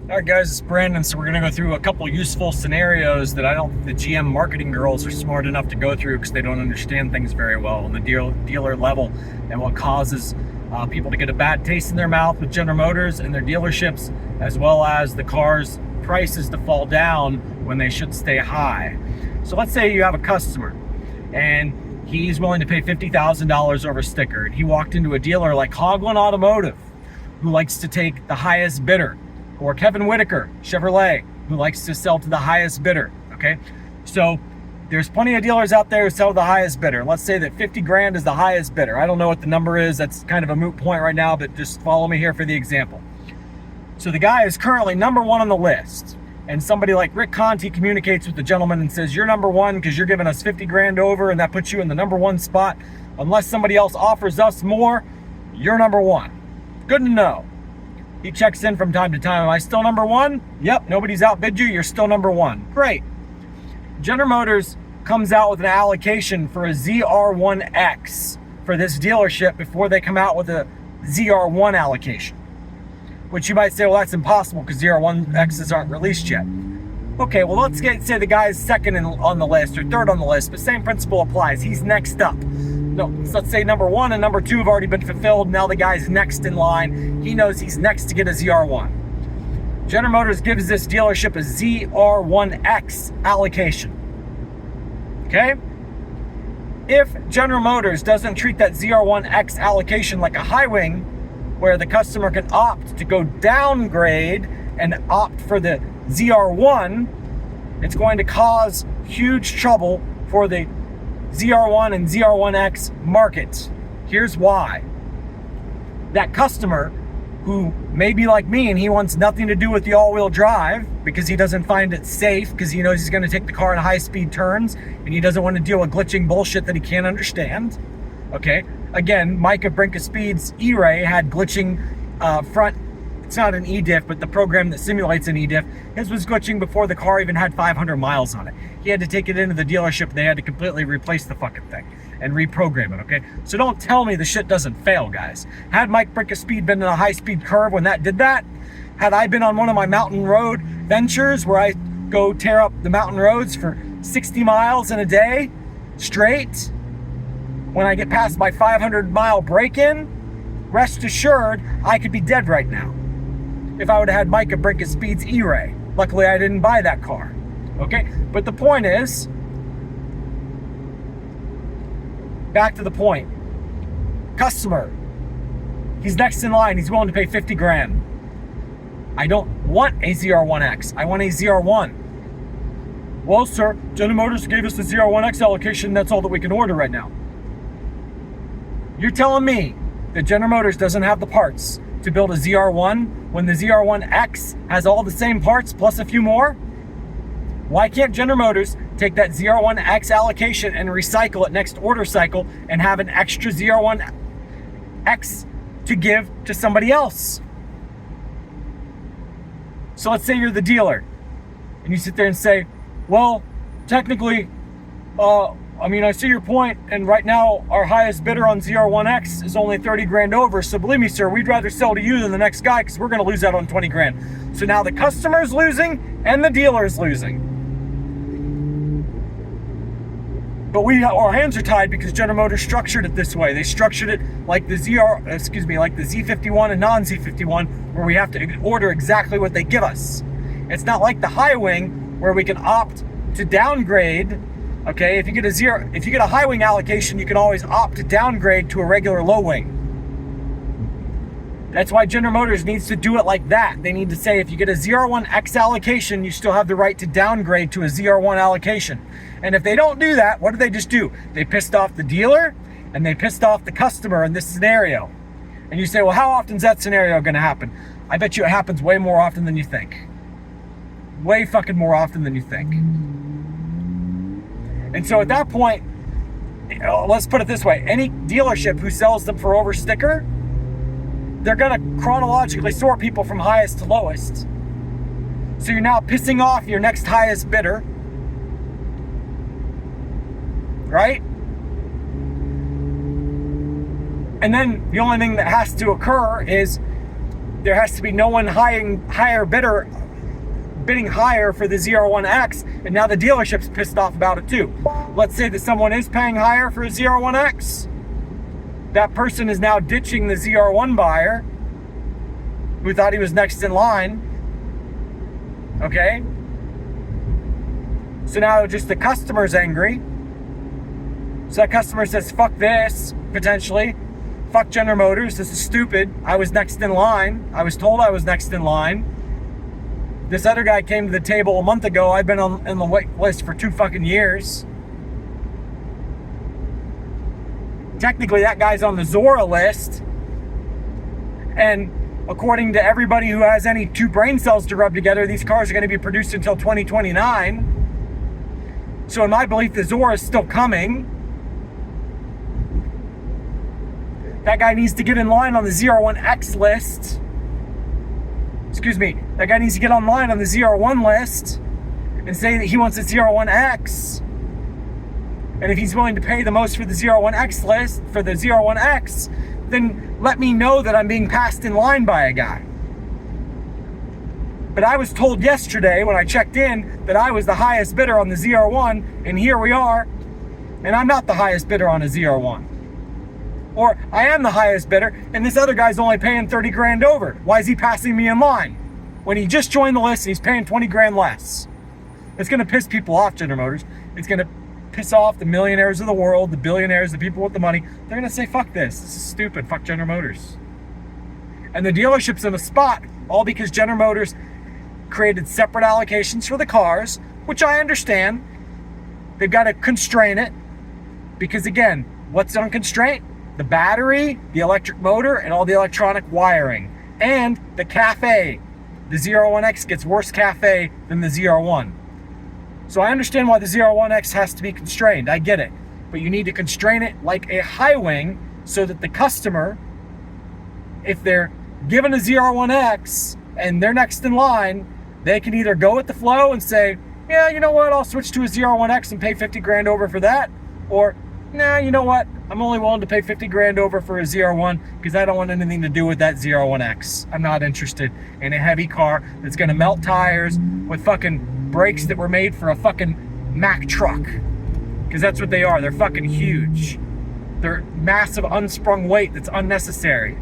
All right, guys, it's Brandon. So we're going to go through a couple useful scenarios that I don't think the GM marketing girls are smart enough to go through because they don't understand things very well on the dealer level and what causes people to get a bad taste in their mouth with General Motors and their dealerships, as well as the car's prices to fall down when they should stay high. So let's say you have a customer and he's willing to pay $50,000 over a sticker, and he walked into a dealer like Hogland Automotive, who likes to take the highest bidder, or Kevin Whitaker, Chevrolet, who likes to sell to the highest bidder, okay? So there's plenty of dealers out there who sell the highest bidder. Let's say that 50 grand is the highest bidder. I don't know what the number is. That's kind of a moot point right now, but just follow me here for the example. So the guy is currently number one on the list, and somebody like Rick Conti communicates with the gentleman and says, you're number one because you're giving us 50 grand over, and that puts you in the number one spot. Unless somebody else offers us more, you're number one. Good to know. He checks in from time to time. Am I still number one? Yep, nobody's outbid you. You're still number one. Great. General Motors comes out with an allocation for a zr1-x for this dealership before they come out with a zr1 allocation. Which you might say, well, that's impossible because zr1x's aren't released yet. Okay, well, let's say the guy is second on the list or third on the list, but same principle applies. He's next up. No, so let's say number one and number two have already been fulfilled. Now the guy's next in line. He knows he's next to get a ZR1. General Motors gives this dealership a ZR1X allocation. Okay? If General Motors doesn't treat that ZR1X allocation like a high wing, where the customer can opt to go downgrade and opt for the ZR1, it's going to cause huge trouble for the ZR1 and ZR1X markets. Here's why. That customer who may be like me and he wants nothing to do with the all-wheel drive because he doesn't find it safe, because he knows he's going to take the car in high-speed turns and he doesn't want to deal with glitching bullshit that he can't understand. Okay, again, Micah Brinka Speed's E-Ray had glitching front. It's not an E-diff, but the program that simulates an E-diff. His was glitching before the car even had 500 miles on it. He had to take it into the dealership. They had to completely replace the fucking thing and reprogram it, okay? So don't tell me the shit doesn't fail, guys. Had Mike Brinka Speed been in a high-speed curve when that did that, had I been on one of my mountain road ventures where I go tear up the mountain roads for 60 miles in a day straight, when I get past my 500-mile break-in, rest assured, I could be dead right now if I would have had Micah Brinka Speed's E-Ray. Luckily, I didn't buy that car. Okay? But the point is, back to the point. Customer, he's next in line. He's willing to pay 50 grand. I don't want a ZR1X. I want a ZR1. Well, sir, General Motors gave us the ZR1X allocation. That's all that we can order right now. You're telling me that General Motors doesn't have the parts to build a ZR1 when the ZR1X has all the same parts plus a few more? Why can't General Motors take that ZR1X allocation and recycle it next order cycle and have an extra ZR1X to give to somebody else? So let's say you're the dealer and you sit there and say, well, technically, I see your point, and right now our highest bidder on ZR1X is only 30 grand over, so believe me, sir, we'd rather sell to you than the next guy because we're going to lose out on 20 grand. So now the customer's losing and the dealer's losing. But our hands are tied because General Motors structured it this way. They structured it like the like the Z51 and non-Z51, where we have to order exactly what they give us. It's not like the high wing where we can opt to downgrade. Okay, if you get a high wing allocation, you can always opt to downgrade to a regular low wing. That's why General Motors needs to do it like that. They need to say, if you get a ZR1X allocation, you still have the right to downgrade to a ZR1 allocation. And if they don't do that, what do they just do? They pissed off the dealer and they pissed off the customer in this scenario. And you say, well, how often is that scenario going to happen? I bet you it happens way more often than you think. Way fucking more often than you think. And so at that point, let's put it this way. Any dealership who sells them for over sticker, they're going to chronologically sort people from highest to lowest. So you're now pissing off your next highest bidder. Right? And then the only thing that has to occur is there has to be no one higher bidder bidding higher for the zr1-x, and now the dealership's pissed off about it too. Let's say that someone is paying higher for a zr1-x. That person is now ditching the zr1 buyer who thought he was next in line. Okay? So now just the customer's angry. So that customer says, fuck this, potentially. Fuck General Motors, this is stupid. I was next in line. I was told I was next in line. This other guy came to the table a month ago. I've been on the wait list for 2 fucking years. Technically, that guy's on the Zora list. And according to everybody who has any 2 brain cells to rub together, these cars are going to be produced until 2029. So in my belief, the Zora is still coming. That guy needs to get in line on the zr1-x list. Excuse me. That guy needs to get online on the zr1 list and say that he wants a zr1-x. And if he's willing to pay the most for the zr1-x list, for the zr1-x, then let me know that I'm being passed in line by a guy. But I was told yesterday when I checked in that I was the highest bidder on the zr1, and here we are, and I'm not the highest bidder on a zr1. Or I am the highest bidder, and this other guy's only paying 30 grand over. Why is he passing me in line? When he just joined the list, he's paying 20 grand less. It's gonna piss people off, General Motors. It's gonna piss off the millionaires of the world, the billionaires, the people with the money. They're gonna say, fuck this is stupid, fuck General Motors. And the dealership's in a spot, all because General Motors created separate allocations for the cars, which I understand. They've got to constrain it, because again, what's on constraint? The battery, the electric motor, and all the electronic wiring. And the CAFE. The zr1-x gets worse CAFE than the zr1. So I understand why the zr1-x has to be constrained. I get it. But you need to constrain it like a high wing so that the customer, if they're given a zr1-x and they're next in line, they can either go with the flow and say, yeah, you know what, I'll switch to a zr1-x and pay 50 grand over for that. Or, nah, you know what, I'm only willing to pay 50 grand over for a zr1 because I don't want anything to do with that zr1-x. I'm not interested in a heavy car that's gonna melt tires with fucking brakes that were made for a fucking Mack truck. Because that's what they are. They're fucking huge. They're massive unsprung weight that's unnecessary.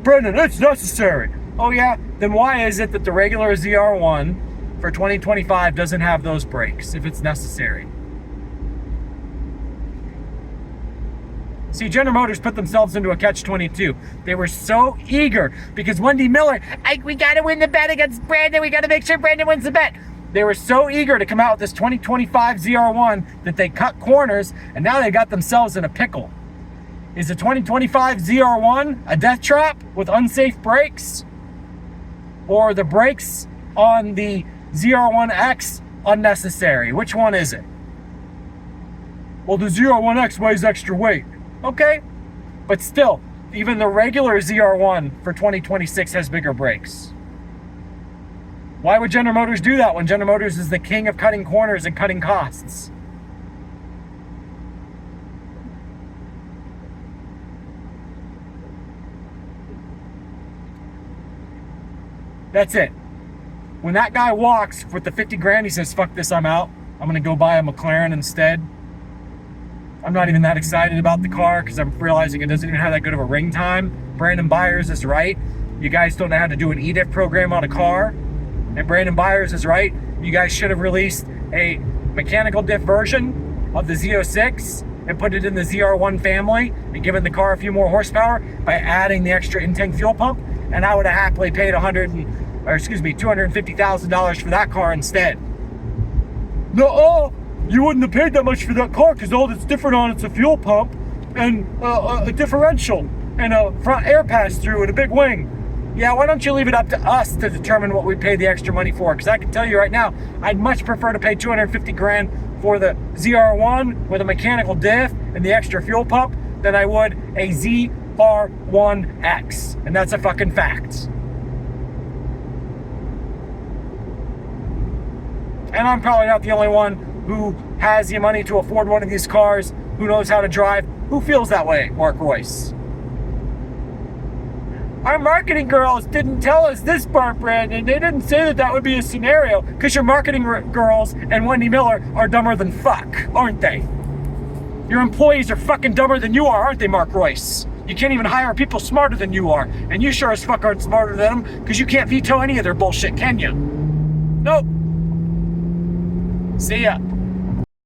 Brendan, it's necessary. Oh yeah? Then why is it that the regular ZR1 for 2025 doesn't have those brakes if it's necessary? See, General Motors put themselves into a catch-22. They were so eager because Wendy Miller, we got to win the bet against Brandon. We got to make sure Brandon wins the bet. They were so eager to come out with this 2025 ZR1 that they cut corners, and now they got themselves in a pickle. Is the 2025 ZR1 a death trap with unsafe brakes? Or the brakes on the ZR1-X unnecessary? Which one is it? Well, the ZR1-X weighs extra weight. Okay, but still, even the regular ZR1 for 2026 has bigger brakes. Why would General Motors do that when General Motors is the king of cutting corners and cutting costs? That's it. When that guy walks with the 50 grand, he says, fuck this, I'm out. I'm gonna go buy a McLaren instead. I'm not even that excited about the car because I'm realizing it doesn't even have that good of a ring time. Brandon Byers is right. You guys don't know how to do an EDIF program on a car. And Brandon Byers is right. You guys should have released a mechanical diff version of the Z06 and put it in the ZR1 family and given the car a few more horsepower by adding the extra in-tank fuel pump. And I would have happily paid $250,000 for that car instead. No, you wouldn't have paid that much for that car because all that's different on it's a fuel pump and a differential and a front air pass-through and a big wing. Yeah, why don't you leave it up to us to determine what we pay the extra money for? Because I can tell you right now, I'd much prefer to pay 250 grand for the ZR1 with a mechanical diff and the extra fuel pump than I would a ZR1-X. And that's a fucking fact. And I'm probably not the only one who has the money to afford one of these cars, who knows how to drive, who feels that way, Mark Royce. our marketing girls didn't tell us this part, Brandon. They didn't say that that would be a scenario, because your marketing girls and Wendy Miller are dumber than fuck, aren't they? Your employees are fucking dumber than you are, aren't they, Mark Royce? You can't even hire people smarter than you are, and you sure as fuck aren't smarter than them, because you can't veto any of their bullshit, can you? Nope. See ya.